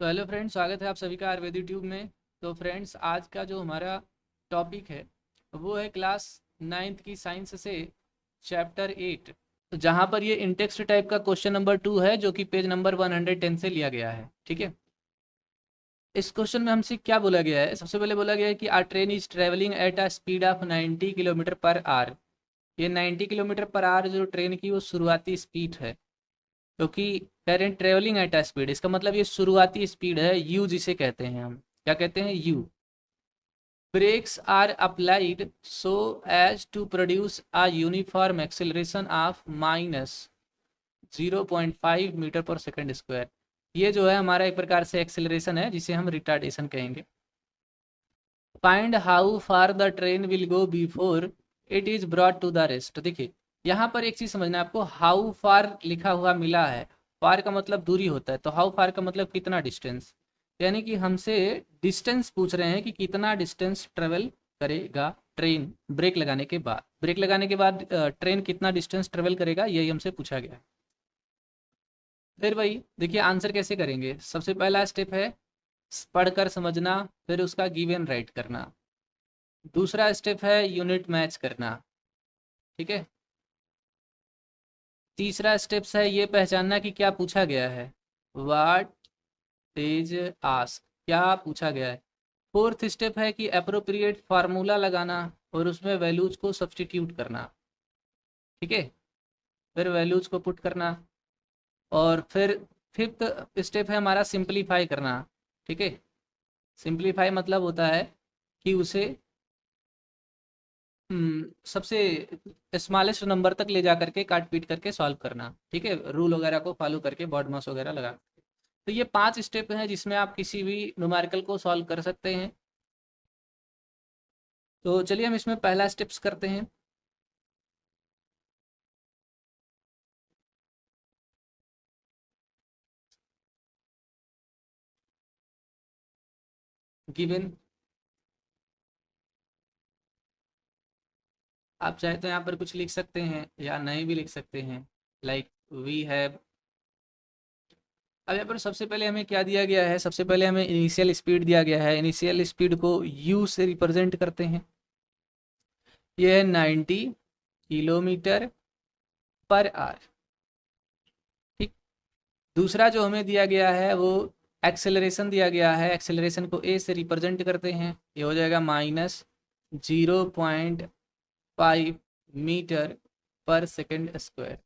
तो hello friends, स्वागत है आप सभी का आयुर्वेदिक ट्यूब में। तो फ्रेंड्स, आज का जो हमारा टॉपिक है वो है क्लास 9th की साइंस से चैप्टर 8, जहाँ पर ये इंटेक्स्ट टाइप का क्वेश्चन नंबर 2 है जो कि पेज नंबर 110 से लिया गया है। ठीक है, इस क्वेश्चन में हमसे क्या बोला गया है? सबसे पहले बोला गया है कि our train is travelling at a speed of 90 kilometre per hour. ये 90 किलोमीटर पर आवर जो ट्रेन की वो शुरुआती स्पीड है, क्योंकि कह रहे हैं ट्रेवलिंग एट अ स्पीड, इसका मतलब ये शुरुआती स्पीड है, यू जिसे कहते हैं हम। क्या कहते हैं? U. Brakes are applied so as to produce a uniform acceleration of minus 0.5 metre per second square. ये जो है हमारा एक प्रकार से एक्सेलरेशन है जिसे हम रिटार्डेशन कहेंगे। Find how far the train will go before it is brought to the rest. देखिए, यहाँ पर एक चीज समझना है आपको, हाउ फार लिखा हुआ मिला है। फार का मतलब दूरी होता है, तो हाउ फार का मतलब कितना डिस्टेंस, यानी कि हमसे डिस्टेंस पूछ रहे हैं कि कितना डिस्टेंस ट्रेवल करेगा ट्रेन ब्रेक लगाने के बाद। ब्रेक लगाने के बाद ट्रेन कितना डिस्टेंस ट्रेवल करेगा, यही हमसे पूछा गया है। फिर वही देखिए, आंसर कैसे करेंगे। सबसे पहला स्टेप है पढ़कर समझना, फिर उसका गिवन राइट करना। दूसरा स्टेप है यूनिट मैच करना। ठीक है। तीसरा स्टेप्स है ये पहचानना कि क्या पूछा गया है, व्हाट इज आस्क, क्या पूछा गया है। फोर्थ स्टेप है कि अप्रोप्रिएट फार्मूला लगाना और उसमें वैल्यूज को सब्सटीट्यूट करना। ठीक है, फिर वैल्यूज को पुट करना। और फिर फिफ्थ स्टेप है हमारा सिंपलीफाई करना। ठीक है, सिंपलीफाई मतलब होता है कि उसे सबसे स्मॉलेस्ट नंबर तक ले जा करके काट पीट करके सॉल्व करना। ठीक है, रूल वगैरह को फॉलो करके बॉड मास वगैरह लगा। तो ये 5 स्टेप हैं जिसमें आप किसी भी न्यूमेरिकल को सॉल्व कर सकते हैं। तो चलिए हम इसमें पहला स्टेप्स करते हैं। गिवन, आप चाहे तो यहाँ पर कुछ लिख सकते हैं या नहीं भी लिख सकते हैं, लाइक वी हैव। अब यहाँ पर सबसे पहले हमें क्या दिया गया है? सबसे पहले हमें इनिशियल स्पीड दिया गया है। इनिशियल स्पीड को यू से रिप्रेजेंट करते हैं। ये है 90 किलोमीटर पर आवर। ठीक। दूसरा जो हमें दिया गया है वो एक्सेलरेशन दिया गया है। एक्सेलरेशन को ए से रिप्रेजेंट करते हैं, ये हो जाएगा minus 0.5 metre per second square.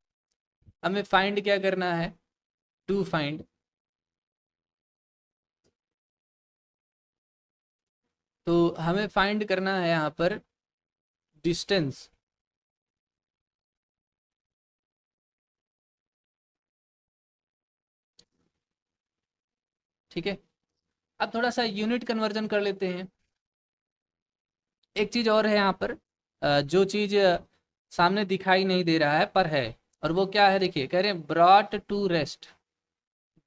हमें फाइंड क्या करना है? टू फाइंड, तो हमें फाइंड करना है यहाँ पर डिस्टेंस। ठीक है, अब थोड़ा सा यूनिट कन्वर्जन कर लेते हैं। एक चीज और है यहाँ पर, जो चीज सामने दिखाई नहीं दे रहा है पर है, और वो क्या है? देखिए, कह रहे हैं brought to rest.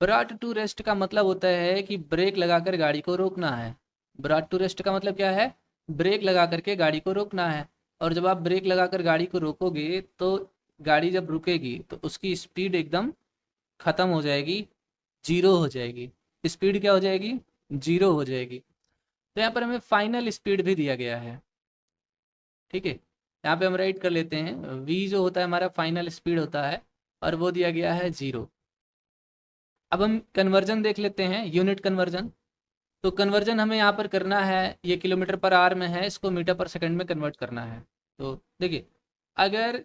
Brought to rest का मतलब होता है कि ब्रेक लगाकर गाड़ी को रोकना है। ब्रॉट टू रेस्ट का मतलब क्या है? ब्रेक लगा करके गाड़ी को रोकना है। और जब आप ब्रेक लगाकर गाड़ी को रोकोगे तो गाड़ी जब रुकेगी तो उसकी स्पीड एकदम खत्म हो जाएगी, जीरो हो जाएगी। स्पीड क्या हो जाएगी? जीरो हो जाएगी। तो यहाँ पर हमें फाइनल स्पीड भी दिया गया है। ठीक है, यहाँ पे हम राइट कर लेते हैं, वी जो होता है हमारा फाइनल स्पीड होता है, और वो दिया गया है जीरो। अब हम कन्वर्जन देख लेते हैं, यूनिट कन्वर्जन। तो कन्वर्जन हमें यहाँ पर करना है, ये किलोमीटर पर आवर में है, इसको मीटर पर सेकंड में कन्वर्ट करना है। तो देखिए, अगर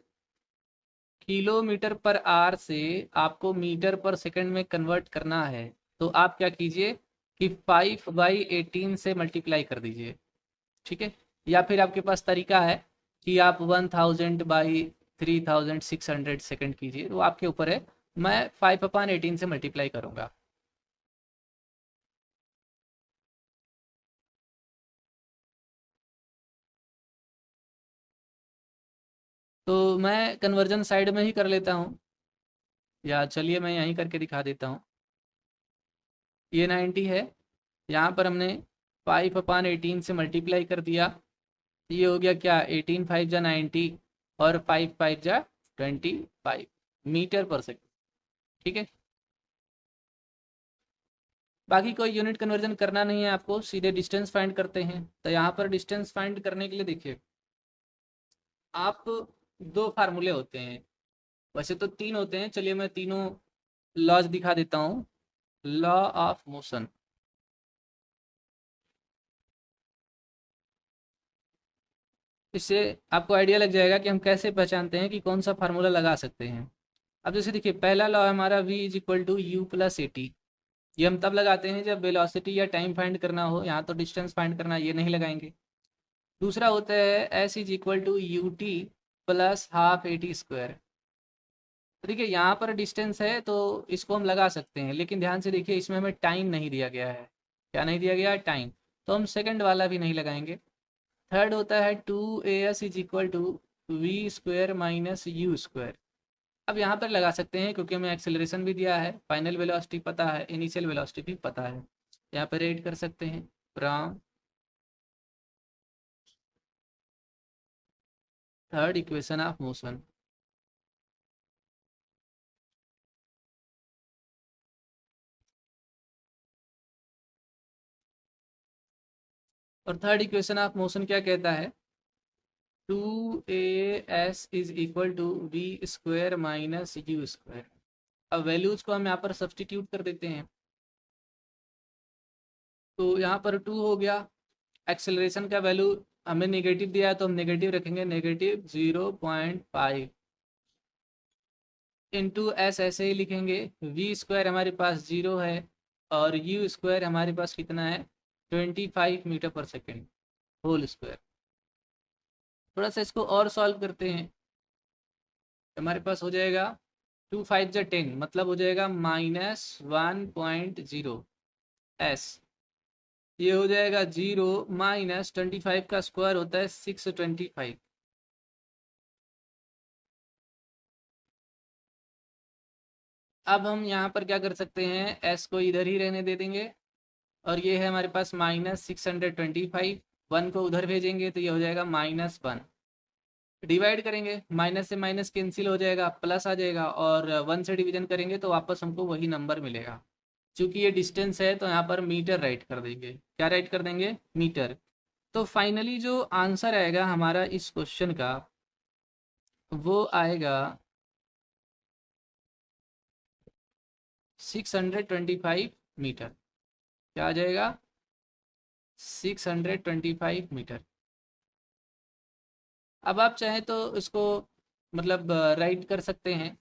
किलोमीटर पर आवर से आपको मीटर पर सेकंड में कन्वर्ट करना है तो आप क्या कीजिए कि 5/18 से मल्टीप्लाई कर दीजिए। ठीक है, या फिर आपके पास तरीका है कि आप 1000/3600 सेकंड कीजिए, तो आपके ऊपर है। मैं 5/18 से मल्टीप्लाई करूंगा। तो मैं कन्वर्जन साइड में ही कर लेता हूँ, या चलिए मैं यहीं करके दिखा देता हूँ। ये 90 है, यहाँ पर हमने 5/18 से मल्टीप्लाई कर दिया। ये हो गया क्या? 18 5 जा 90 और 5 5 जा 25 मीटर पर सेकंड। ठीक है, बाकी कोई यूनिट कन्वर्जन करना नहीं है आपको, सीधे डिस्टेंस फाइंड करते हैं। तो यहाँ पर डिस्टेंस फाइंड करने के लिए देखिए, आप दो फार्मूले होते हैं, वैसे तो तीन होते हैं, चलिए मैं तीनों लॉज दिखा देता हूँ। लॉ ऑफ मोशन, इससे आपको आइडिया लग जाएगा कि हम कैसे पहचानते हैं कि कौन सा फार्मूला लगा सकते हैं। अब जैसे देखिए, पहला लॉ है हमारा v is equal to u plus a t. ये हम तब लगाते हैं जब वेलोसिटी या टाइम फाइंड करना हो, यहाँ तो डिस्टेंस फाइंड करना, ये नहीं लगाएंगे। दूसरा होता है s is equal to u t plus half a t square. तो देखिए यहाँ पर डिस्टेंस है तो इसको हम लगा सकते हैं, लेकिन ध्यान से देखिए इसमें हमें टाइम नहीं दिया गया है। क्या नहीं दिया गया है? टाइम। तो हम सेकंड वाला भी नहीं लगाएंगे। थर्ड होता है 2as is equal to v square minus u square. अब यहाँ पर लगा सकते हैं क्योंकि हमें एक्सेलरेशन भी दिया है, फाइनल वेलोसिटी पता है, इनिशियल वेलोसिटी भी पता है। यहाँ पर ऐड कर सकते हैं from third equation of motion. और थर्ड इक्वेशन ऑफ मोशन क्या कहता है? 2as is equal to v square minus u square. अब वैल्यूज को हम यहाँ पर सब्सटीट्यूट कर देते हैं, तो यहाँ पर 2 हो गया। एक्सेलरेशन का वैल्यू हमें नेगेटिव दिया है तो हम नेगेटिव रखेंगे, नेगेटिव 0.5 इंटू एस, ऐसे ही लिखेंगे। वी स्क्वायर हमारे पास 0 है और यू स्क्वायर हमारे पास कितना है? 25 मीटर पर सेकेंड होल स्क्वायर। थोड़ा सा इसको और सॉल्व करते हैं, हमारे पास हो जाएगा 2 5 जा 10, मतलब हो जाएगा -1.0 एस। ये हो जाएगा 0 माइनस 25 का स्क्वायर होता है 625। अब हम यहाँ पर क्या कर सकते हैं, एस को इधर ही रहने दे देंगे और ये है हमारे पास -625। 1 को उधर भेजेंगे तो ये हो जाएगा -1। डिवाइड करेंगे, माइनस से माइनस कैंसिल हो जाएगा, प्लस आ जाएगा, और 1 से डिवीजन करेंगे तो वापस हमको वही नंबर मिलेगा। चूंकि ये डिस्टेंस है तो यहाँ पर मीटर राइट कर देंगे। क्या राइट कर देंगे? मीटर। तो फाइनली जो आंसर आएगा हमारा इस क्वेश्चन का, वो आएगा 625 मीटर। क्या आ जाएगा? 625 मीटर। अब आप चाहें तो इसको मतलब राइट कर सकते हैं,